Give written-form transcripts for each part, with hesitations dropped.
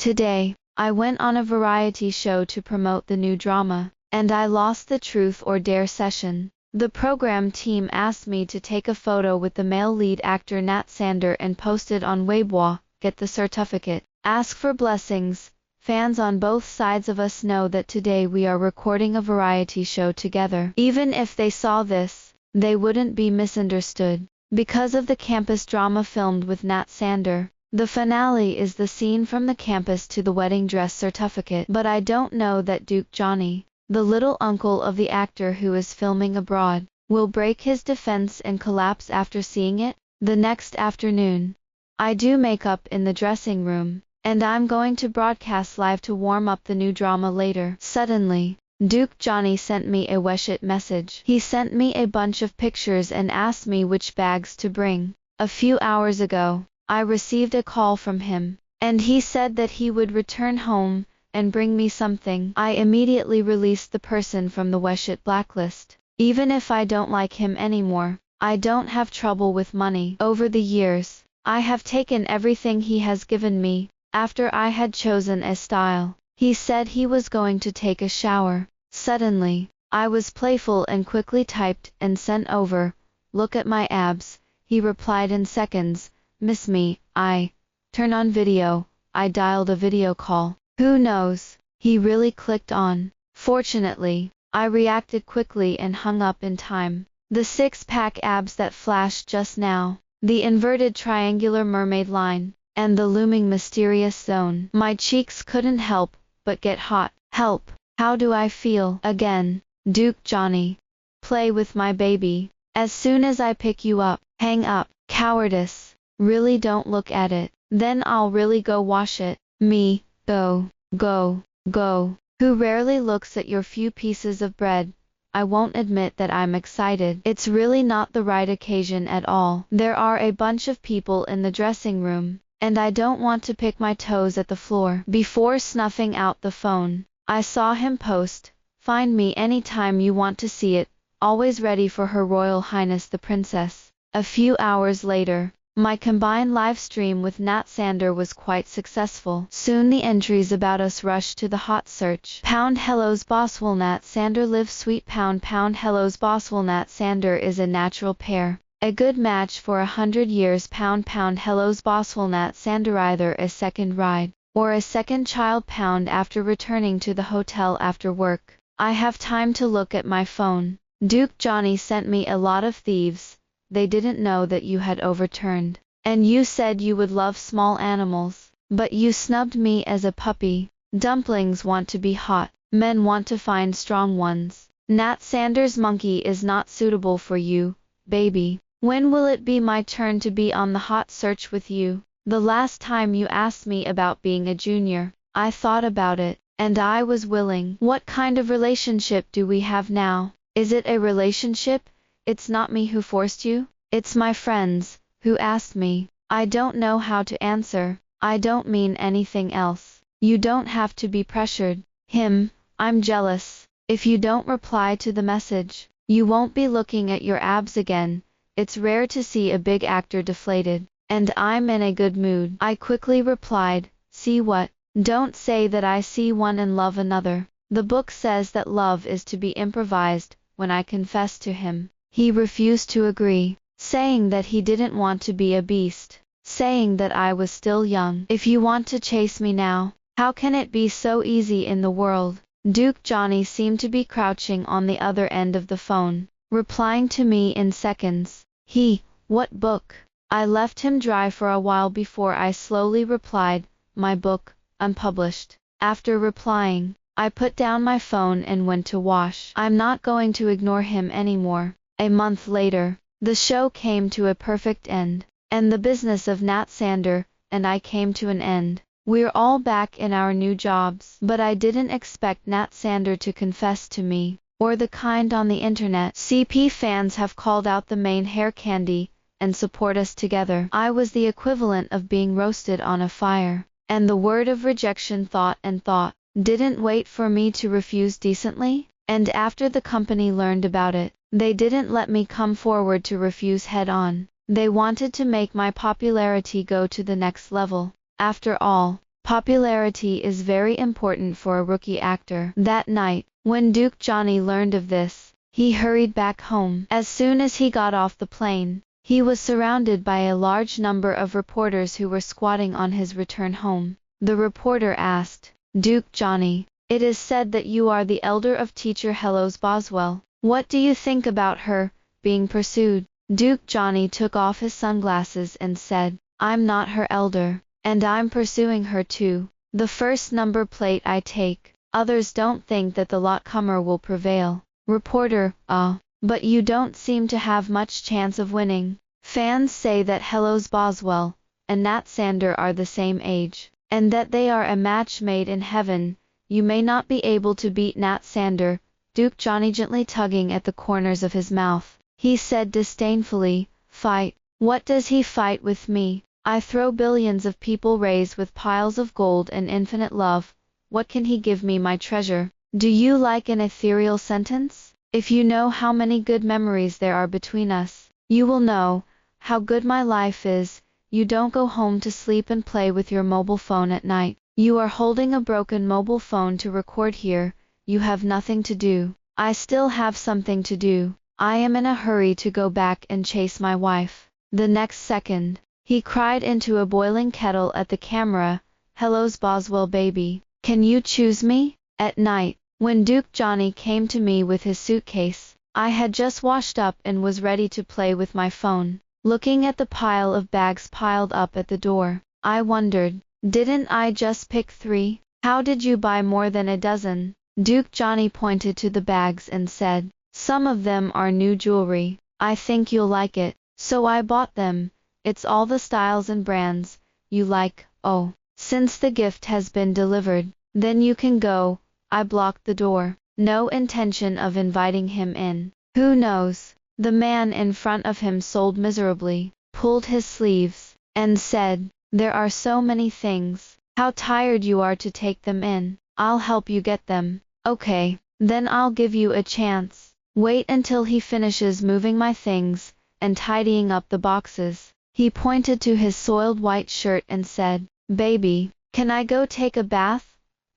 Today, I went on a variety show to promote the new drama, and I lost the Truth or Dare session. The program team asked me to take a photo with the male lead actor Nat Sander and post it on Weibo, get the certificate, ask for blessings. Fans on both sides of us know that today we are recording a variety show together. Even if they saw this, they wouldn't be misunderstood. Because of the campus drama filmed with Nat Sander, the finale is the scene from the campus to the wedding dress certificate. But I don't know that Duke Johnny, the little uncle of the actor who is filming abroad, will break his defense and collapse after seeing it. The next afternoon, I do makeup in the dressing room, and I'm going to broadcast live to warm up the new drama later. Suddenly, Duke Johnny sent me a WeChat message. He sent me a bunch of pictures and asked me which bags to bring. A few hours ago, I received a call from him, and he said that he would return home and bring me something. I immediately released the person from the WeChat blacklist. Even if I don't like him anymore, I don't have trouble with money. Over the years, I have taken everything he has given me. After I had chosen a style, he said he was going to take a shower. Suddenly, I was playful and quickly typed and sent over, "Look at my abs." He replied in seconds, "Miss me, I turn on video." I dialed a video call. Who knows? He really clicked on. Fortunately, I reacted quickly and hung up in time. The six-pack abs that flashed just now, the inverted triangular mermaid line, and the looming mysterious zone. My cheeks couldn't help but get hot. Help! How do I feel? Again, Duke Johnny. Play with my baby. As soon as I pick you up, hang up. Cowardice. Really don't look at it. Then I'll really go wash it. Me, go, go, go. Who rarely looks at your few pieces of bread. I won't admit that I'm excited. It's really not the right occasion at all. There are a bunch of people in the dressing room, and I don't want to pick my toes at the floor. Before snuffing out the phone, I saw him post, "Find me anytime you want to see it, always ready for Her Royal Highness the Princess." A few hours later, my combined live stream with Nat Sander was quite successful. Soon the entries about us rushed to the hot search. Hellos boss, will Nat Sander live sweet? Hellos boss, will Nat Sander is a natural pair. A good match for 100 years. Hellos boss, will Nat Sander either a second ride or a second child? After returning to the hotel after work, I have time to look at my phone. Duke Johnny sent me a lot of thieves. They didn't know that you had overturned. And you said you would love small animals, but you snubbed me as a puppy. Dumplings want to be hot. Men want to find strong ones. Nat Sander's monkey is not suitable for you, baby. When will it be my turn to be on the hot search with you? The last time you asked me about being a junior, I thought about it, and I was willing. What kind of relationship do we have now? Is it a relationship? It's not me who forced you, it's my friends, who asked me. I don't know how to answer. I don't mean anything else. You don't have to be pressured. I'm jealous. If you don't reply to the message, you won't be looking at your abs again. It's rare to see a big actor deflated, and I'm in a good mood. I quickly replied, "See what? Don't say that I see one and love another." The book says that love is to be improvised. When I confessed to him, he refused to agree, saying that he didn't want to be a beast, saying that I was still young. If you want to chase me now, how can it be so easy in the world? Duke Johnny seemed to be crouching on the other end of the phone, replying to me in seconds. What book? I left him dry for a while before I slowly replied, "My book, unpublished." After replying, I put down my phone and went to wash. I'm not going to ignore him anymore. A month later, the show came to a perfect end, and the business of Nat Sander and I came to an end. We're all back in our new jobs. But I didn't expect Nat Sander to confess to me, or the kind on the internet. CP fans have called out the main hair candy, and support us together. I was the equivalent of being roasted on a fire, and the word of rejection thought didn't wait for me to refuse decently, and after the company learned about it, they didn't let me come forward to refuse head on. They wanted to make my popularity go to the next level. After all, Popularity is very important for a rookie actor. That night, when Duke Johnny learned of this, he hurried back home. As soon as he got off the plane, he was surrounded by a large number of reporters who were squatting on his return home. The reporter asked, "Duke Johnny, it is said that you are the elder of teacher Hellos Boswell. What do you think about her being pursued?" Duke Johnny took off his sunglasses and said, "I'm not her elder, and I'm pursuing her too. The first number plate I take. Others don't think that the latecomer will prevail." Reporter, but you don't seem to have much chance of winning. Fans say that Hellos Boswell and Nat Sander are the same age, and that they are a match made in heaven. You may not be able to beat Nat Sander." Duke Johnny gently tugging at the corners of his mouth, he said disdainfully, "Fight? What does he fight with me? I throw billions of people raised with piles of gold and infinite love. What can he give me my treasure? Do you like an ethereal sentence? If you know how many good memories there are between us, you will know how good my life is. You don't go home to sleep and play with your mobile phone at night. You are holding a broken mobile phone to record here. You have nothing to do. I still have something to do. I am in a hurry to go back and chase my wife." The next second, he cried into a boiling kettle at the camera, "Hellos Boswell baby, can you choose me?" At night, when Duke Johnny came to me with his suitcase, I had just washed up and was ready to play with my phone. Looking at the pile of bags piled up at the door, I wondered, didn't I just pick 3? How did you buy more than a dozen? Duke Johnny pointed to the bags and said, "Some of them are new jewelry. I think you'll like it, so I bought them. It's all the styles and brands you like. Oh, since the gift has been delivered, then you can go." I blocked the door, no intention of inviting him in. Who knows? The man in front of him sold miserably, pulled his sleeves, and said, "There are so many things. How tired you are to take them in. I'll help you get them." "Okay, then I'll give you a chance. Wait until he finishes moving my things and tidying up the boxes." He pointed to his soiled white shirt and said, "Baby, can I go take a bath?"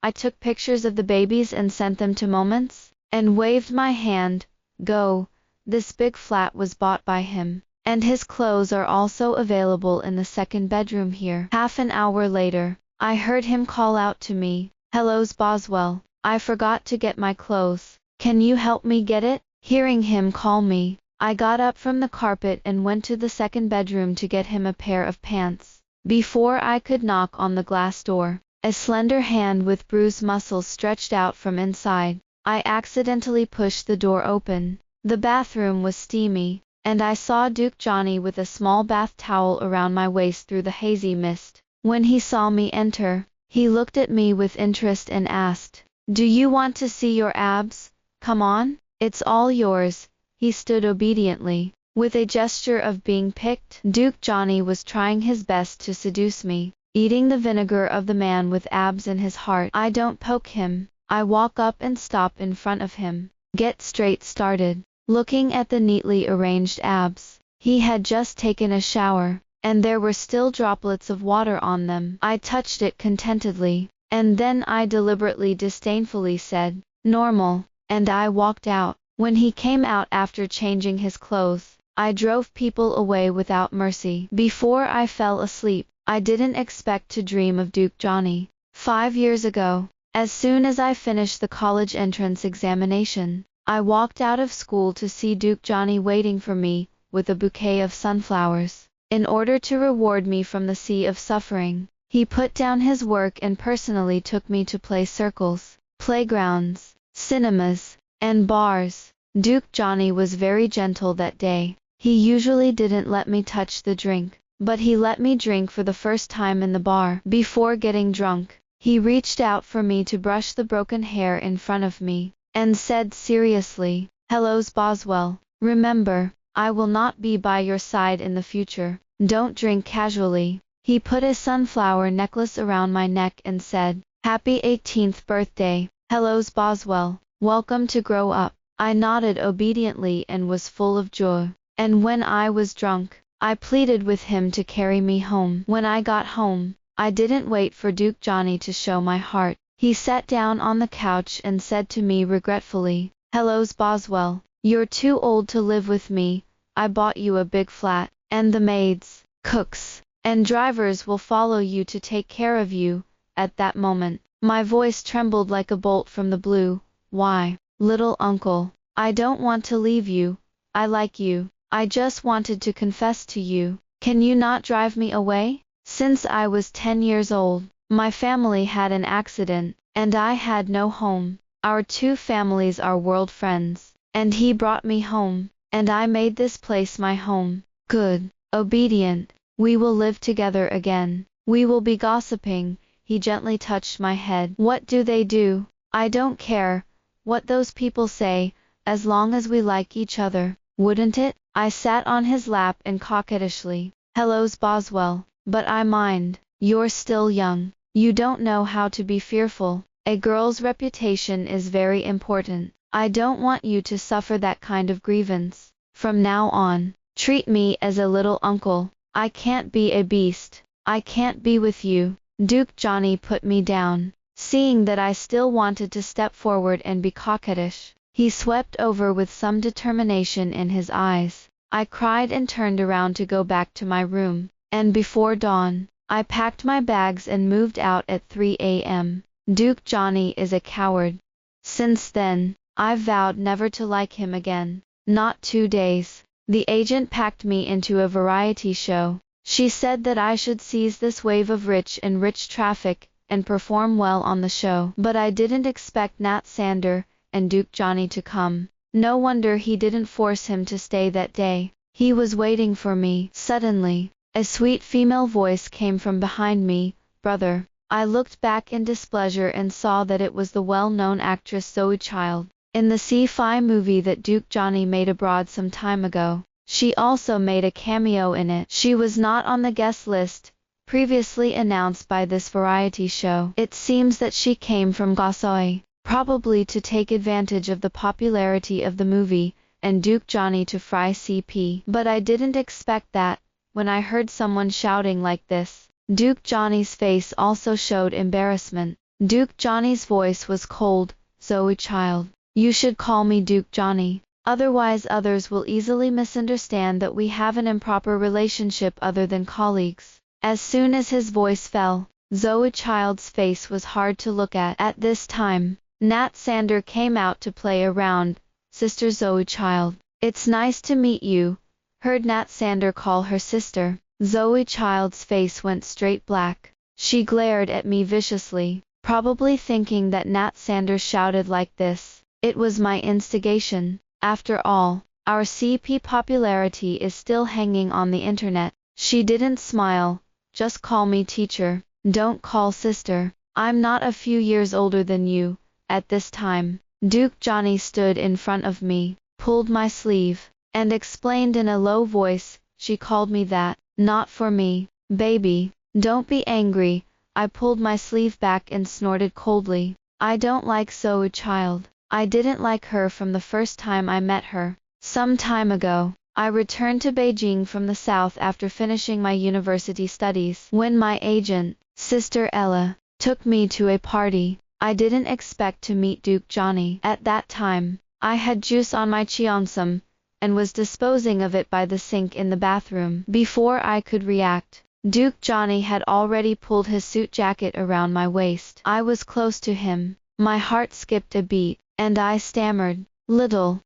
I took pictures of the babies and sent them to Moments, and waved my hand. "Go." This big flat was bought by him, and his clothes are also available in the second bedroom here. Half an hour later, I heard him call out to me, "Hellos Boswell, I forgot to get my clothes. Can you help me get it?" Hearing him call me, I got up from the carpet and went to the second bedroom to get him a pair of pants. Before I could knock on the glass door, a slender hand with bruised muscles stretched out from inside. I accidentally pushed the door open. The bathroom was steamy, and I saw Duke Johnny with a small bath towel around my waist through the hazy mist. When he saw me enter, he looked at me with interest and asked, "Do you want to see your abs? Come on, it's all yours." He stood obediently, with a gesture of being picked. Duke Johnny was trying his best to seduce me, eating the vinegar of the man with abs in his heart. I don't poke him. I walk up and stop in front of him. Get straight started. Looking at the neatly arranged abs, he had just taken a shower, and there were still droplets of water on them. I touched it contentedly, and then I deliberately disdainfully said, "Normal," and I walked out. When he came out after changing his clothes, I drove people away without mercy. Before I fell asleep, I didn't expect to dream of Duke Johnny. 5 years ago, as soon as I finished the college entrance examination, I walked out of school to see Duke Johnny waiting for me, with a bouquet of sunflowers. In order to reward me from the sea of suffering, he put down his work and personally took me to play circles, playgrounds, cinemas, and bars. Duke Johnny was very gentle that day. He usually didn't let me touch the drink, but he let me drink for the first time in the bar. Before getting drunk, he reached out for me to brush the broken hair in front of me, and said seriously, "Hellos Boswell, remember, I will not be by your side in the future. Don't drink casually." He put a sunflower necklace around my neck and said, "Happy 18th birthday, Hellos Boswell. Welcome to grow up." I nodded obediently and was full of joy. And when I was drunk, I pleaded with him to carry me home. When I got home, I didn't wait for Duke Johnny to show my heart. He sat down on the couch and said to me regretfully, "Hello, Boswell. You're too old to live with me. I bought you a big flat, and the maids, cooks, and drivers will follow you to take care of you." At that moment, my voice trembled like a bolt from the blue. "Why, little uncle, I don't want to leave you. I like you. I just wanted to confess to you. Can you not drive me away?" Since I was 10 years old, my family had an accident, and I had no home. Our two families are world friends, and he brought me home, and I made this place my home. Good, obedient, we will live together again. We will be gossiping. He gently touched my head. "What do they do? I don't care what those people say, as long as we like each other, wouldn't it?" I sat on his lap and coquettishly, "Hello, Boswell, but I mind. You're still young. You don't know how to be fearful. A girl's reputation is very important. I don't want you to suffer that kind of grievance. From now on, treat me as a little uncle. I can't be a beast. I can't be with you." Duke Johnny put me down. Seeing that I still wanted to step forward and be coquettish, he swept over with some determination in his eyes. I cried and turned around to go back to my room, and before dawn, I packed my bags and moved out at 3 a.m. Duke Johnny is a coward. Since then, I've vowed never to like him again. Not 2 days, the agent packed me into a variety show. She said that I should seize this wave of rich traffic, and perform well on the show. But I didn't expect Nat Sander and Duke Johnny to come. No wonder he didn't force him to stay that day. He was waiting for me. Suddenly, a sweet female voice came from behind me, "Brother." I looked back in displeasure and saw that it was the well-known actress Zoe Child, in the sci-fi movie that Duke Johnny made abroad some time ago. She also made a cameo in it. She was not on the guest list, previously announced by this variety show. It seems that she came from Gasoy, probably to take advantage of the popularity of the movie, and Duke Johnny to fry CP. But I didn't expect that, when I heard someone shouting like this. Duke Johnny's face also showed embarrassment. Duke Johnny's voice was cold. "Zoe Child, you should call me Duke Johnny. Otherwise others will easily misunderstand that we have an improper relationship other than colleagues." As soon as his voice fell, Zoe Child's face was hard to look at. At this time, Nat Sander came out to play around. "Sister Zoe Child, it's nice to meet you," heard Nat Sander call her sister. Zoe Child's face went straight black. She glared at me viciously, probably thinking that Nat Sander shouted like this. It was my instigation. After all, our CP popularity is still hanging on the internet. She didn't smile. "Just call me teacher. Don't call sister. I'm not a few years older than you." At this time, Duke Johnny stood in front of me, pulled my sleeve, and explained in a low voice, "She called me that, not for me, baby. Don't be angry." I pulled my sleeve back and snorted coldly. "I don't like Zoe Child. I didn't like her from the first time I met her. Some time ago, I returned to Beijing from the south after finishing my university studies. When my agent, Sister Ella, took me to a party, I didn't expect to meet Duke Johnny. At that time, I had juice on my cheongsam, and was disposing of it by the sink in the bathroom. Before I could react, Duke Johnny had already pulled his suit jacket around my waist. I was close to him. My heart skipped a beat, and I stammered, little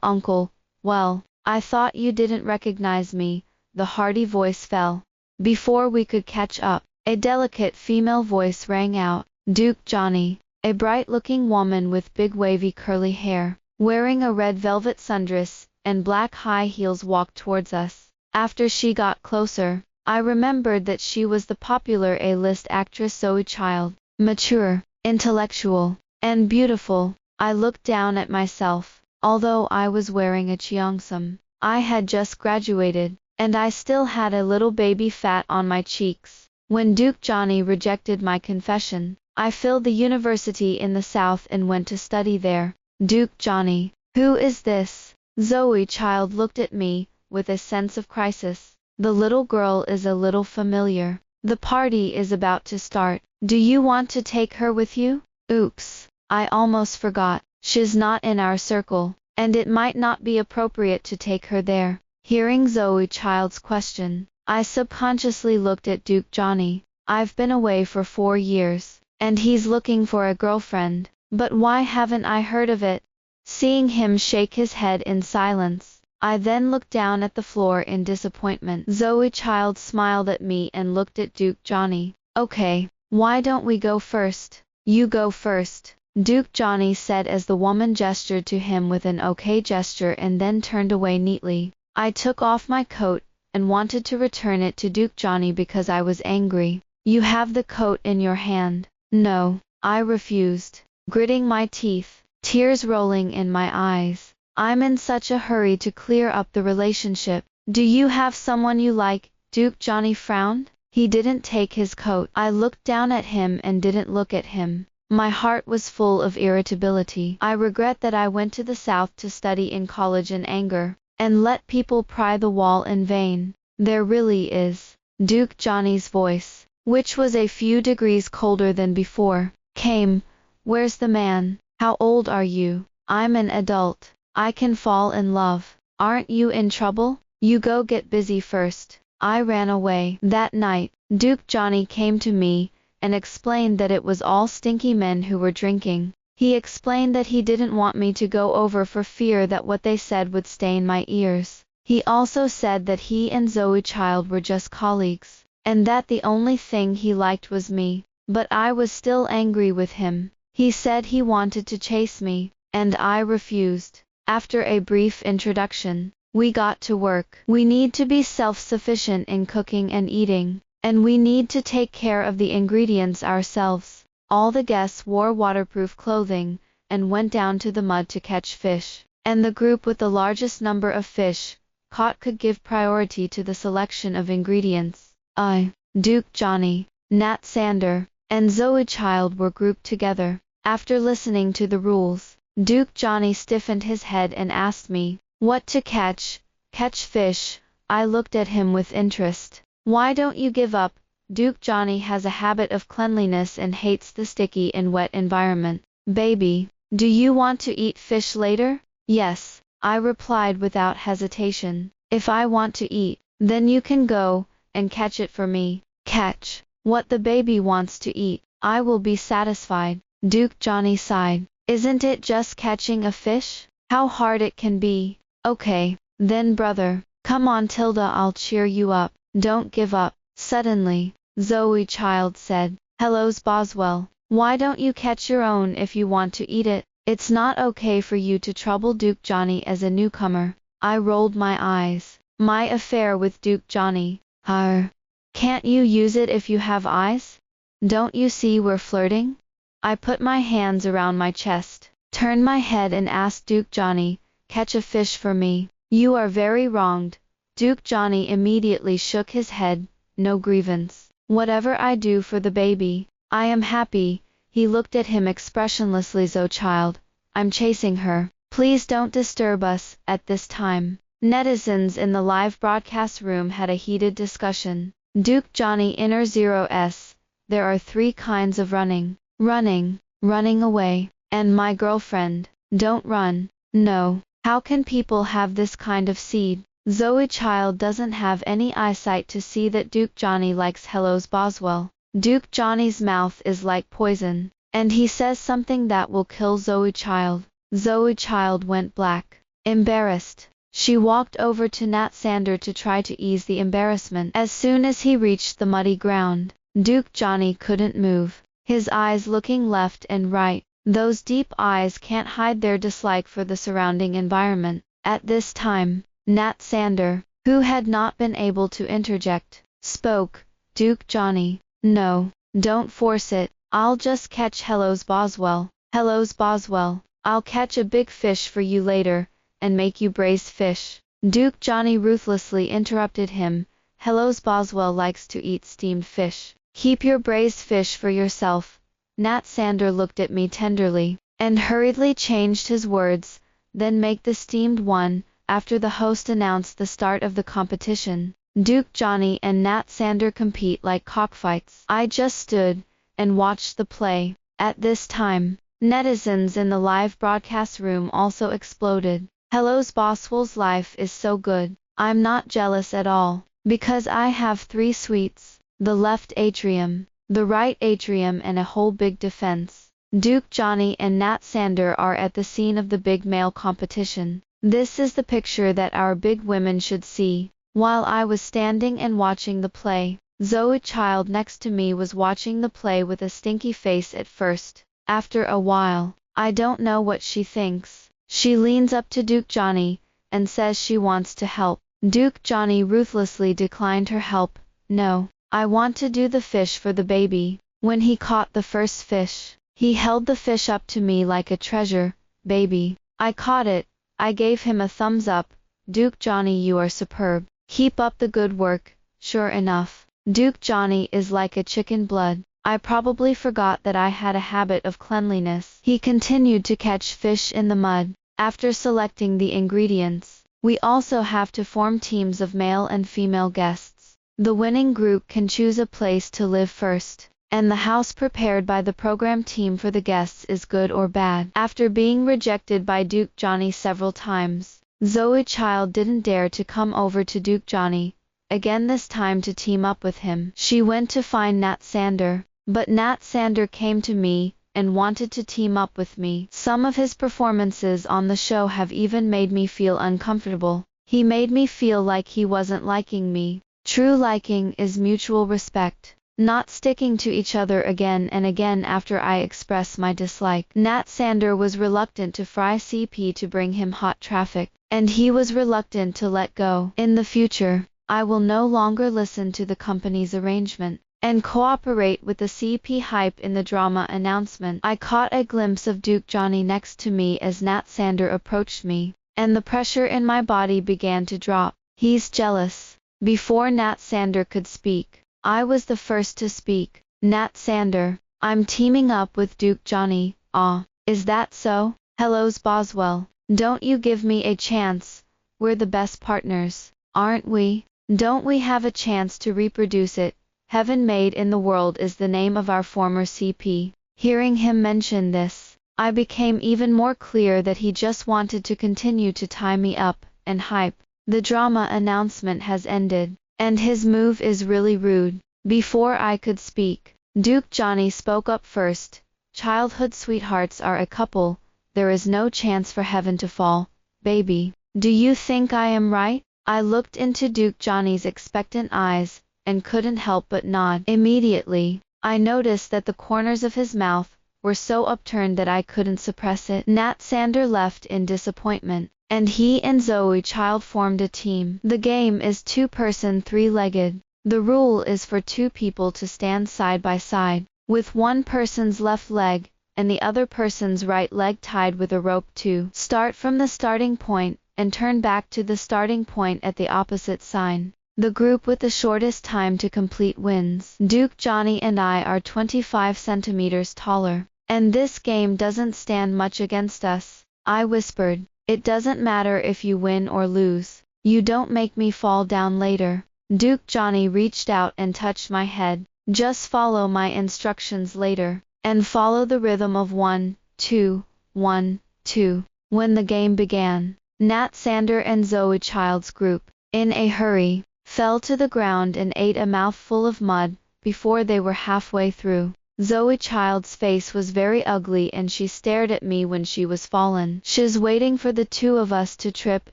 uncle." "Well, I thought you didn't recognize me." The hearty voice fell. Before we could catch up, a delicate female voice rang out, "Duke Johnny." A bright-looking woman with big wavy curly hair, wearing a red velvet sundress and black high heels walked towards us. After she got closer, I remembered that she was the popular A-list actress Zoe Child. Mature, intellectual, and beautiful. I looked down at myself. Although I was wearing a cheongsam, I had just graduated, and I still had a little baby fat on my cheeks. When Duke Johnny rejected my confession, I filled the university in the south and went to study there. Duke Johnny, who is this? Zoe Child looked at me, with a sense of crisis. The little girl is a little familiar. The party is about to start. Do you want to take her with you? Oops, I almost forgot. She's not in our circle, and it might not be appropriate to take her there. Hearing Zoe Child's question, I subconsciously looked at Duke Johnny. I've been away for 4 years, and he's looking for a girlfriend, but why haven't I heard of it? Seeing him shake his head in silence, I then looked down at the floor in disappointment. Zoe Child smiled at me and looked at Duke Johnny. Okay, why don't we go first? You go first, Duke Johnny said as the woman gestured to him with an okay gesture and then turned away neatly. I took off my coat and wanted to return it to Duke Johnny because I was angry. You have the coat in your hand. No, I refused, gritting my teeth, tears rolling in my eyes. I'm in such a hurry to clear up the relationship. Do you have someone you like? Duke Johnny frowned. He didn't take his coat. I looked down at him and didn't look at him. My heart was full of irritability. I regret that I went to the South to study in college in anger, and let people pry the wall in vain. There really is. Duke Johnny's voice, which was a few degrees colder than before, came. Where's the man? How old are you? I'm an adult. I can fall in love. Aren't you in trouble? You go get busy first. I ran away. That night, Duke Johnny came to me and explained that it was all stinky men who were drinking. He explained that he didn't want me to go over for fear that what they said would stain my ears. He also said that he and Zoe Child were just colleagues, and that the only thing he liked was me. But I was still angry with him. He said he wanted to chase me, and I refused. After a brief introduction, we got to work. We need to be self-sufficient in cooking and eating, and we need to take care of the ingredients ourselves. All the guests wore waterproof clothing and went down to the mud to catch fish, and the group with the largest number of fish caught could give priority to the selection of ingredients. I, Duke Johnny, Nat Sander, and Zoe Child were grouped together. After listening to the rules, Duke Johnny stiffened his head and asked me, what to catch? Catch fish. I looked at him with interest. Why don't you give up? Duke Johnny has a habit of cleanliness and hates the sticky and wet environment. Baby, do you want to eat fish later? Yes, I replied without hesitation. If I want to eat, then you can go and catch it for me. Catch what the baby wants to eat. I will be satisfied. Duke Johnny sighed. Isn't it just catching a fish? How hard it can be. Okay, then brother, come on Tilda, I'll cheer you up. Don't give up. Suddenly, Zoe Child said, Hello's Boswell, why don't you catch your own if you want to eat it? It's not okay for you to trouble Duke Johnny as a newcomer. I rolled my eyes. My affair with Duke Johnny. Can't you use it if you have eyes? Don't you see we're flirting? I put my hands around my chest, turned my head and asked Duke Johnny, catch a fish for me. You are very wronged. Duke Johnny immediately shook his head. No grievance. Whatever I do for the baby, I am happy. He looked at him expressionlessly. Zoe Child, I'm chasing her. Please don't disturb us at this time. Netizens in the live broadcast room had a heated discussion. Duke Johnny Inner 0s. There are 3 kinds of running. Running away, and my girlfriend. Don't run. No. How can people have this kind of seed? Zoe Child doesn't have any eyesight to see that Duke Johnny likes Hello's Boswell. Duke Johnny's mouth is like poison, and he says something that will kill Zoe Child. Zoe Child went black. Embarrassed. She walked over to Nat Sander to try to ease the embarrassment. As soon as he reached the muddy ground, Duke Johnny couldn't move, his eyes looking left and right. Those deep eyes can't hide their dislike for the surrounding environment. At this time, Nat Sander, who had not been able to interject, spoke. Duke Johnny, no, don't force it. I'll just catch Hello's Boswell. Hello's Boswell, I'll catch a big fish for you later, and make you braised fish. Duke Johnny ruthlessly interrupted him. Hello's Boswell likes to eat steamed fish. Keep your braised fish for yourself. Nat Sander looked at me tenderly, and hurriedly changed his words. Then make the steamed one. After the host announced the start of the competition, Duke Johnny and Nat Sander compete like cockfights. I just stood and watched the play. At this time, netizens in the live broadcast room also exploded. Hello Boswell's life is so good. I'm not jealous at all, because I have 3 suites, the left atrium, the right atrium and a whole big defense. Duke Johnny and Nat Sander are at the scene of the big male competition. This is the picture that our big women should see. While I was standing and watching the play, Zoe Child next to me was watching the play with a stinky face at first. After a while, I don't know what she thinks. She leans up to Duke Johnny and says she wants to help. Duke Johnny ruthlessly declined her help. No, I want to do the fish for the baby. When he caught the first fish, he held the fish up to me like a treasure. Baby, I caught it. I gave him a thumbs up. Duke Johnny, you are superb. Keep up the good work. Sure enough, Duke Johnny is like a chicken blood. I probably forgot that I had a habit of cleanliness. He continued to catch fish in the mud. After selecting the ingredients, we also have to form teams of male and female guests. The winning group can choose a place to live first, and the house prepared by the program team for the guests is good or bad. After being rejected by Duke Johnny several times, Zoe Child didn't dare to come over to Duke Johnny again, this time to team up with him. She went to find Nat Sander, but Nat Sander came to me and wanted to team up with me. Some of his performances on the show have even made me feel uncomfortable. He made me feel like he wasn't liking me. True liking is mutual respect, not sticking to each other again and again after I express my dislike. Nat Sander was reluctant to fry CP to bring him hot traffic, and he was reluctant to let go. In the future, I will no longer listen to the company's arrangement and cooperate with the CP hype in the drama announcement. I caught a glimpse of Duke Johnny next to me as Nat Sander approached me, and the pressure in my body began to drop. He's jealous. Before Nat Sander could speak, I was the first to speak. Nat Sander, I'm teaming up with Duke Johnny. Ah, is that so? Hello's Boswell. Don't you give me a chance. We're the best partners, aren't we? Don't we have a chance to reproduce it? Heaven Made in the World is the name of our former CP. Hearing him mention this, I became even more clear that he just wanted to continue to tie me up and hype. The drama announcement has ended, and his move is really rude. Before I could speak, Duke Johnny spoke up first. Childhood sweethearts are a couple. There is no chance for heaven to fall. Baby, do you think I am right? I looked into Duke Johnny's expectant eyes and couldn't help but nod. Immediately, I noticed that the corners of his mouth were so upturned that I couldn't suppress it. Nat Sander left in disappointment, and he and Zoe Child formed a team. The game is 2-person 3-legged. The rule is for 2 people to stand side by side, with one person's left leg and the other person's right leg tied with a rope to start from the starting point and turn back to the starting point at the opposite side. The group with the shortest time to complete wins. Duke Johnny and I are 25 centimeters taller, and this game doesn't stand much against us. I whispered, it doesn't matter if you win or lose. You don't make me fall down later. Duke Johnny reached out and touched my head. Just follow my instructions later, and follow the rhythm of 1, 2, 1, 2. When the game began, Nat Sander and Zoe Child's group, in a hurry, fell to the ground and ate a mouthful of mud before they were halfway through. Zoe Child's face was very ugly and she stared at me when she was fallen. She's waiting for the 2 of us to trip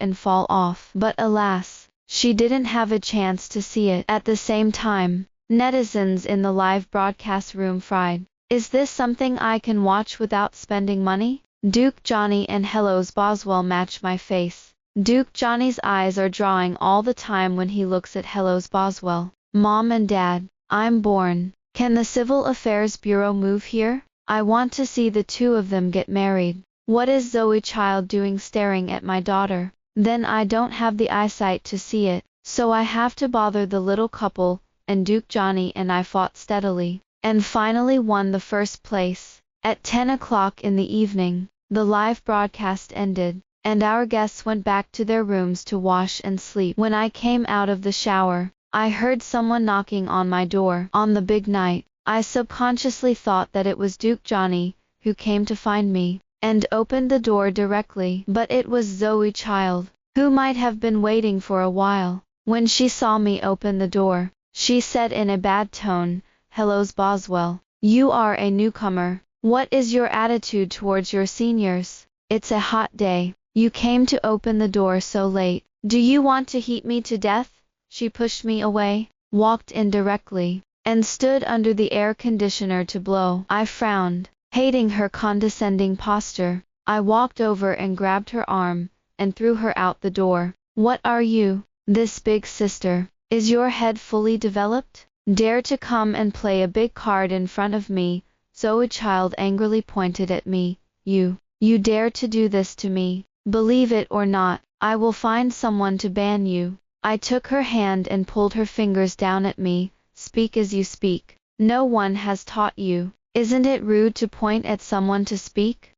and fall off. But alas, she didn't have a chance to see it. At the same time, netizens in the live broadcast room fried. Is this something I can watch without spending money? Duke Johnny and Hello's Boswell match my face. Duke Johnny's eyes are drawing all the time when he looks at Hello's Boswell. Mom and Dad, I'm born. Can the Civil Affairs Bureau move here? I want to see the 2 of them get married. What is Zoe Child doing staring at my daughter? Then I don't have the eyesight to see it, so I have to bother the little couple, and Duke Johnny and I fought steadily, and finally won the first place. At 10 o'clock in the evening, the live broadcast ended. and our guests went back to their rooms to wash and sleep. When I came out of the shower, I heard someone knocking on my door. On the big night, I subconsciously thought that it was Duke Johnny, who came to find me, and opened the door directly. But it was Zoe Child, who might have been waiting for a while. When she saw me open the door, she said in a bad tone, "Hello, Boswell. You are a newcomer. What is your attitude towards your seniors? It's a hot day. You came to open the door so late. Do you want to heat me to death?" She pushed me away, walked in directly, and stood under the air conditioner to blow. I frowned, hating her condescending posture. I walked over and grabbed her arm, and threw her out the door. "What are you, this big sister? Is your head fully developed? Dare to come and play a big card in front of me?" Zoe Child angrily pointed at me. You dare to do this to me? Believe it or not, I will find someone to ban you." I took her hand and pulled her fingers down at me. "Speak as you speak. No one has taught you. Isn't it rude to point at someone to speak?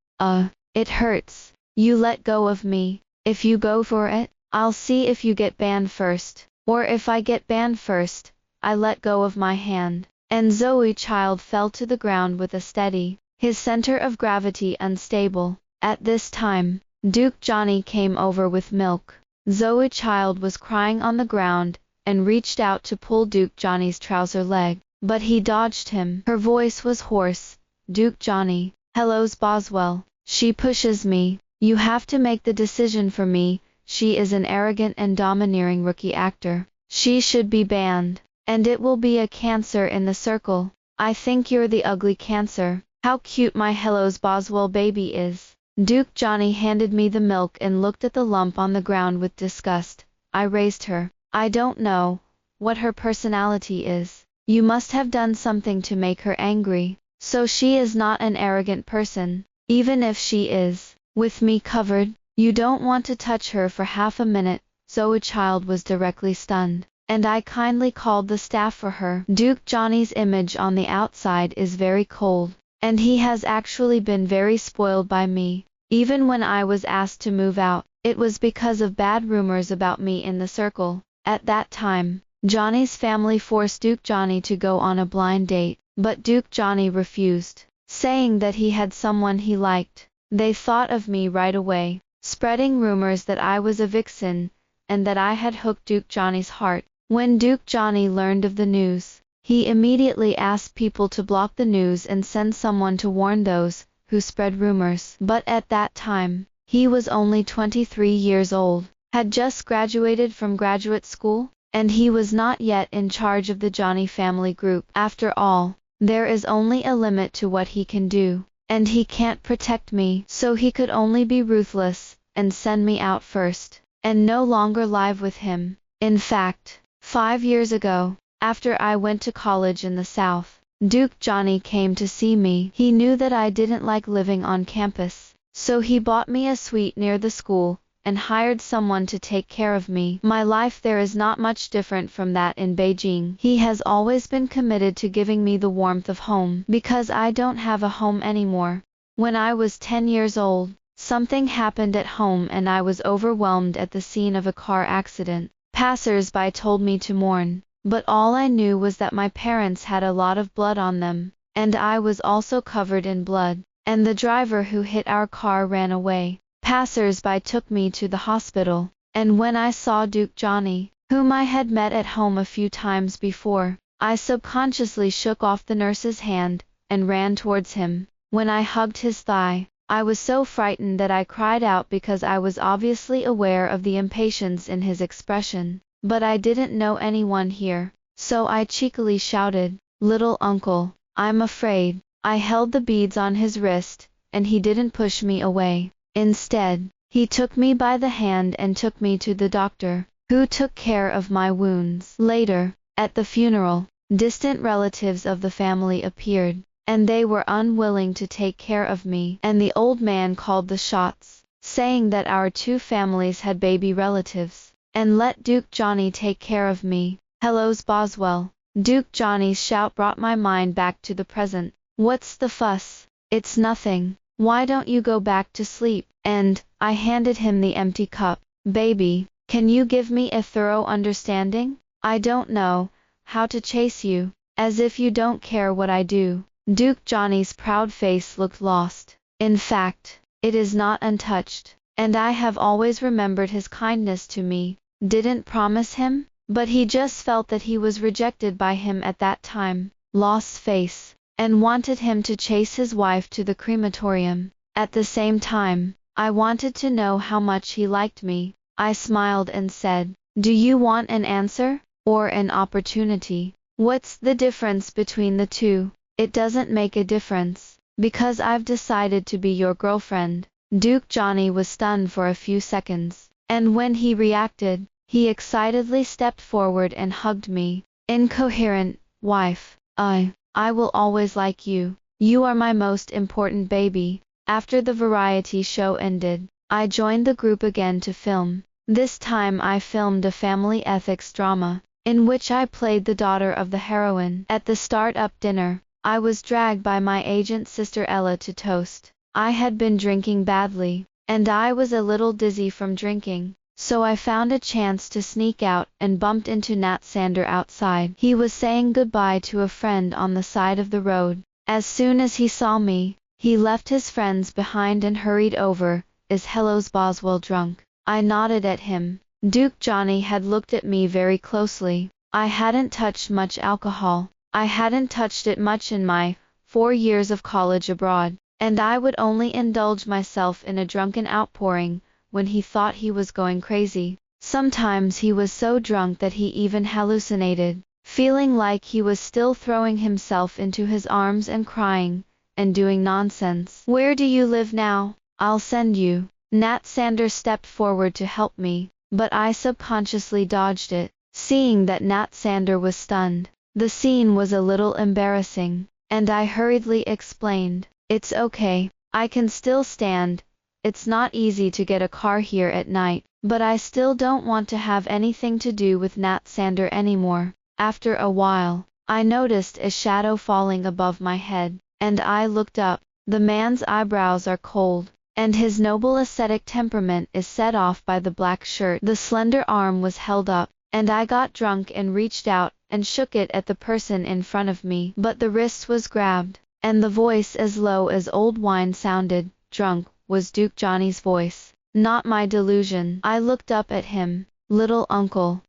It hurts. You let go of me. If you go for it, I'll see if you get banned first. Or if I get banned first." I let go of my hand, and Zoe Child fell to the ground with a steady, his center of gravity unstable. At this time, Duke Johnny came over with milk. Zoe Child was crying on the ground, and reached out to pull Duke Johnny's trouser leg, but he dodged him. Her voice was hoarse. "Duke Johnny, hello's Boswell." "She pushes me. You have to make the decision for me. She is an arrogant and domineering rookie actor. She should be banned, and it will be a cancer in the circle. I think you're the ugly cancer. How cute my Hello's Boswell baby is." Duke Johnny handed me the milk and looked at the lump on the ground with disgust. I raised her. "I don't know what her personality is. You must have done something to make her angry. So she is not an arrogant person. Even if she is, with me covered, you don't want to touch her for half a minute." Zoe Child was directly stunned, and I kindly called the staff for her. Duke Johnny's image on the outside is very cold, and he has actually been very spoiled by me. Even when I was asked to move out, it was because of bad rumors about me in the circle. At that time, Johnny's family forced Duke Johnny to go on a blind date, but Duke Johnny refused, saying that he had someone he liked. They thought of me right away, spreading rumors that I was a vixen, and that I had hooked Duke Johnny's heart. When Duke Johnny learned of the news, he immediately asked people to block the news and send someone to warn those who spread rumors. But at that time, he was only 23 years old, had just graduated from graduate school, and he was not yet in charge of the Johnny family group. After all, there is only a limit to what he can do, and he can't protect me, so he could only be ruthless and send me out first, and no longer live with him. In fact, 5 years ago, after I went to college in the South, Duke Johnny came to see me. He knew that I didn't like living on campus, so he bought me a suite near the school, and hired someone to take care of me. My life there is not much different from that in Beijing. He has always been committed to giving me the warmth of home, because I don't have a home anymore. When I was 10 years old, something happened at home and I was overwhelmed at the scene of a car accident. Passers-by told me to mourn, but all I knew was that my parents had a lot of blood on them, and I was also covered in blood, and the driver who hit our car ran away. Passers-by took me to the hospital, and when I saw Duke Johnny, whom I had met at home a few times before, I subconsciously shook off the nurse's hand, and ran towards him. When I hugged his thigh, I was so frightened that I cried out because I was obviously aware of the impatience in his expression. But I didn't know anyone here, so I cheekily shouted, "Little uncle, I'm afraid." I held the beads on his wrist, and he didn't push me away. Instead, he took me by the hand and took me to the doctor, who took care of my wounds. Later, at the funeral, distant relatives of the family appeared, and they were unwilling to take care of me. And the old man called the shots, saying that our two families had baby relatives, and let Duke Johnny take care of me. Hello's Boswell. Duke Johnny's shout brought my mind back to the present. "What's the fuss? It's nothing. Why don't you go back to sleep? And I handed him the empty cup. Baby, can you give me a thorough understanding? I don't know how to chase you, as if you don't care what I do. Duke Johnny's proud face looked lost. In fact, it is not untouched, and I have always remembered his kindness to me. Didn't promise him, but he just felt that he was rejected by him at that time. Lost face, and wanted him to chase his wife to the crematorium. At the same time, I wanted to know how much he liked me. I smiled and said, do you want an answer, or an opportunity? What's the difference between the two? It doesn't make a difference, because I've decided to be your girlfriend. Duke Johnny was stunned for a few seconds, and when he reacted, he excitedly stepped forward and hugged me. Incoherent, wife, I will always like you. You are my most important baby. After the variety show ended, I joined the group again to film. This time I filmed a family ethics drama, in which I played the daughter of the heroine. At the start-up dinner, I was dragged by my agent's sister Ella to toast. I had been drinking badly, and I was a little dizzy from drinking, so I found a chance to sneak out and bumped into Nat Sander outside. He was saying goodbye to a friend on the side of the road. As soon as he saw me, he left his friends behind and hurried over. Is Hello's Boswell drunk? I nodded at him. Duke Johnny had looked at me very closely. I hadn't touched much alcohol. I hadn't touched it much in my 4 years of college abroad, and I would only indulge myself in a drunken outpouring when he thought he was going crazy. Sometimes he was so drunk that he even hallucinated, feeling like he was still throwing himself into his arms and crying, and doing nonsense. Where do you live now? I'll send you. Nat Sander stepped forward to help me, but I subconsciously dodged it, seeing that Nat Sander was stunned. The scene was a little embarrassing, and I hurriedly explained, it's okay, I can still stand. It's not easy to get a car here at night, but I still don't want to have anything to do with Nat Sander anymore. After a while, I noticed a shadow falling above my head, and I looked up. The man's eyebrows are cold, and his noble ascetic temperament is set off by the black shirt. The slender arm was held up, and I got drunk and reached out and shook it at the person in front of me. But the wrist was grabbed, and the voice as low as old wine sounded. Drunk, was Duke Johnny's voice, not my delusion. I looked up at him. Little uncle,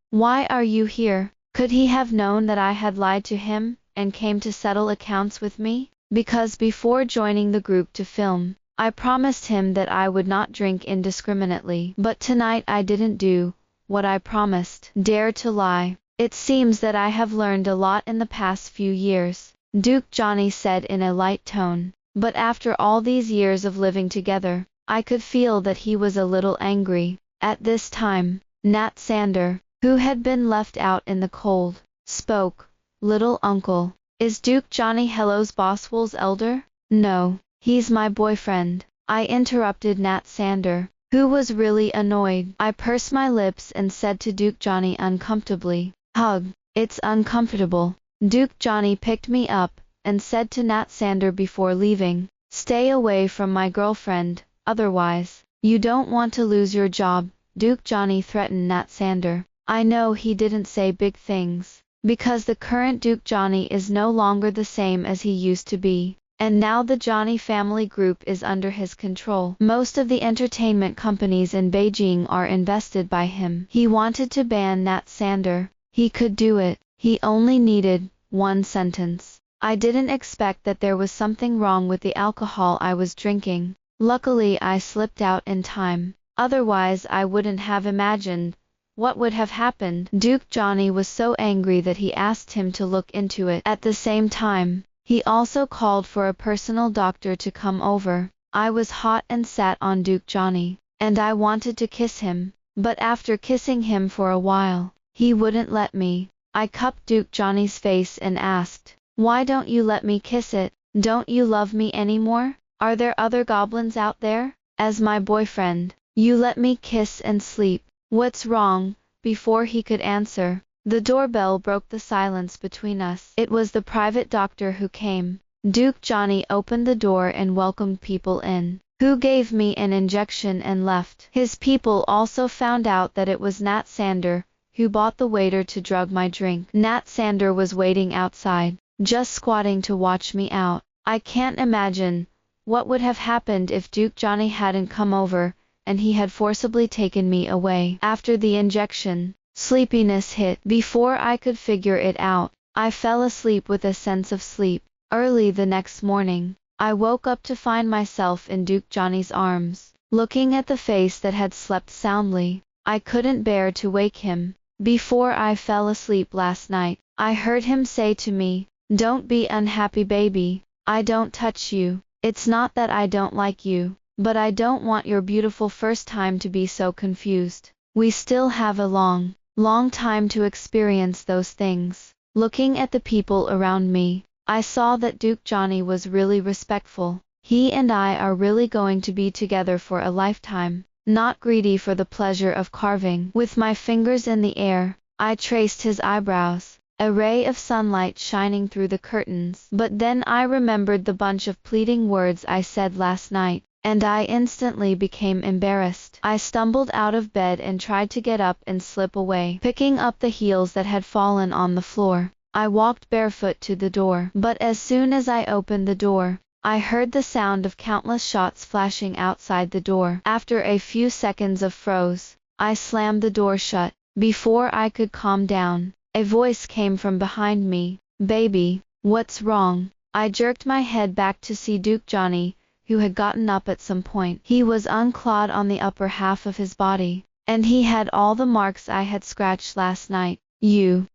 why are you here? Could he have known that I had lied to him, and came to settle accounts with me? Because before joining the group to film, I promised him that I would not drink indiscriminately. But tonight I didn't do what I promised. Dare to lie. It seems that I have learned a lot in the past few years, Duke Johnny said in a light tone. But after all these years of living together, I could feel that he was a little angry. At this time, Nat Sander, who had been left out in the cold, spoke. Little uncle, is Duke Johnny Hello's Boswell's elder? No, he's my boyfriend, I interrupted Nat Sander, who was really annoyed. I pursed my lips and said to Duke Johnny uncomfortably, hug, it's uncomfortable. Duke Johnny picked me up and said to Nat Sander before leaving, stay away from my girlfriend, otherwise, you don't want to lose your job. Duke Johnny threatened Nat Sander. I know he didn't say big things, because the current Duke Johnny is no longer the same as he used to be, and now the Johnny family group is under his control. Most of the entertainment companies in Beijing are invested by him. He wanted to ban Nat Sander. He could do it. He only needed one sentence. I didn't expect that there was something wrong with the alcohol I was drinking. Luckily I slipped out in time. Otherwise I wouldn't have imagined what would have happened. Duke Johnny was so angry that he asked him to look into it. At the same time, he also called for a personal doctor to come over. I was hot and sat on Duke Johnny, and I wanted to kiss him, but after kissing him for a while, he wouldn't let me. I cupped Duke Johnny's face and asked, why don't you let me kiss it? Don't you love me anymore? Are there other goblins out there? As my boyfriend, you let me kiss and sleep. What's wrong? Before he could answer, the doorbell broke the silence between us. It was the private doctor who came. Duke Johnny opened the door and welcomed people in, who gave me an injection and left. His people also found out that it was Nat Sander, who bought the waiter to drug my drink. Nat Sander was waiting outside, just squatting to watch me out. I can't imagine what would have happened if Duke Johnny hadn't come over, and he had forcibly taken me away. After the injection, sleepiness hit. Before I could figure it out, I fell asleep with a sense of sleep. Early the next morning, I woke up to find myself in Duke Johnny's arms, looking at the face that had slept soundly. I couldn't bear to wake him. Before I fell asleep last night, I heard him say to me, "Don't be unhappy, baby. I don't touch you. It's not that I don't like you, but I don't want your beautiful first time to be so confused. We still have a long, long time to experience those things." Looking at the people around me, I saw that Duke Johnny was really respectful. He and I are really going to be together for a lifetime. Not greedy for the pleasure of carving. With my fingers in the air, I traced his eyebrows, a ray of sunlight shining through the curtains. But then I remembered the bunch of pleading words I said last night, and I instantly became embarrassed. I stumbled out of bed and tried to get up and slip away, picking up the heels that had fallen on the floor. I walked barefoot to the door, but as soon as I opened the door, I heard the sound of countless shots flashing outside the door. After a few seconds of froze, I slammed the door shut. Before I could calm down, a voice came from behind me. "Baby, what's wrong?" I jerked my head back to see Duke Johnny, who had gotten up at some point. He was unclawed on the upper half of his body, and he had all the marks I had scratched last night. You,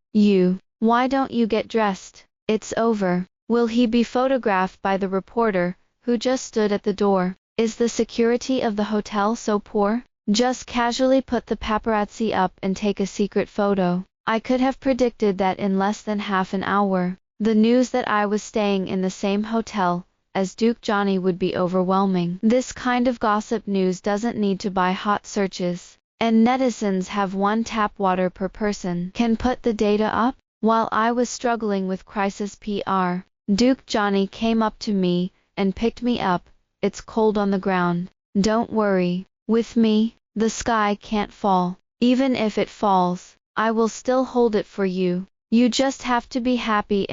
why don't you get dressed? It's over." Will he be photographed by the reporter, who just stood at the door? Is the security of the hotel so poor? Just casually put the paparazzi up and take a secret photo. I could have predicted that in less than half an hour, the news that I was staying in the same hotel as Duke Johnny would be overwhelming. This kind of gossip news doesn't need to buy hot searches, and netizens have one tap water per person. Can put the data up? While I was struggling with crisis PR, Duke Johnny came up to me and picked me up. "It's cold on the ground. Don't worry. With me, the sky can't fall. Even if it falls, I will still hold it for you. You just have to be happy,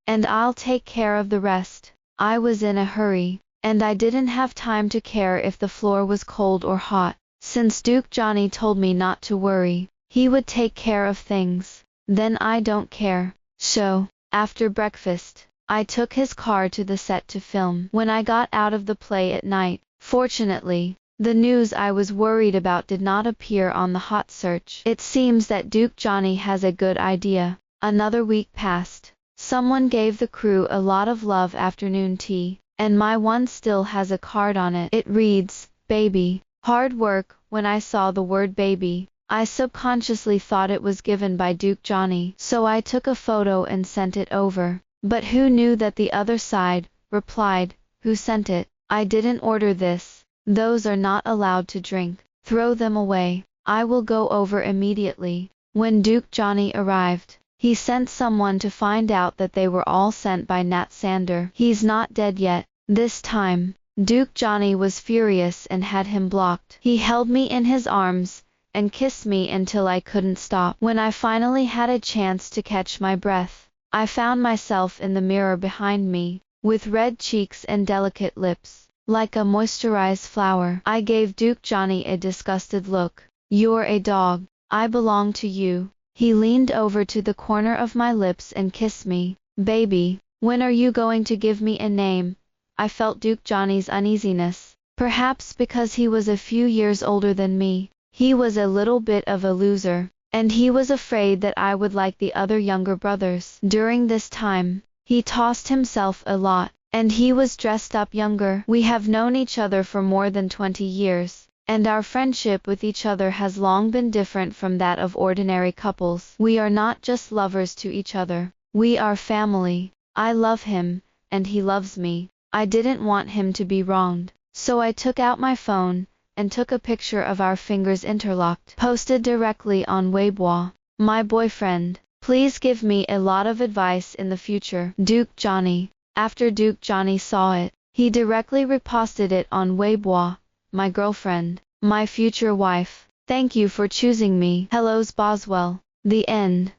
and I'll take care of the rest." I was in a hurry, and I didn't have time to care if the floor was cold or hot. Since Duke Johnny told me not to worry, he would take care of things, then I don't care. So, after breakfast, I took his car to the set to film. When I got out of the play at night, fortunately, the news I was worried about did not appear on the hot search. It seems that Duke Johnny has a good idea. Another week passed. Someone gave the crew a lot of love afternoon tea, and my one still has a card on it. It reads, "Baby, hard work." When I saw the word baby, I subconsciously thought it was given by Duke Johnny, so I took a photo and sent it over. But who knew that the other side replied, "Who sent it? I didn't order this. Those are not allowed to drink. Throw them away." I will go over immediately. When Duke Johnny arrived, he sent someone to find out that they were all sent by Nat Sander. He's not dead yet. This time, Duke Johnny was furious and had him blocked. He held me in his arms and kissed me until I couldn't stop. When I finally had a chance to catch my breath, I found myself in the mirror behind me, with red cheeks and delicate lips, like a moisturized flower. I gave Duke Johnny a disgusted look. "You're a dog. I belong to you." He leaned over to the corner of my lips and kissed me. "Baby, when are you going to give me a name?" I felt Duke Johnny's uneasiness. Perhaps because he was a few years older than me, he was a little bit of a loser, and he was afraid that I would like the other younger brothers. During this time, he tossed himself a lot, and he was dressed up younger. We have known each other for more than 20 years, and our friendship with each other has long been different from that of ordinary couples. We are not just lovers to each other, we are family. I love him, and he loves me. I didn't want him to be wronged, so I took out my phone and took a picture of our fingers interlocked, posted directly on Weibo. "My boyfriend, please give me a lot of advice in the future. Duke Johnny." After Duke Johnny saw it, he directly reposted it on Weibo. My girlfriend, my future wife, thank you for choosing me. Hellos Boswell. The end.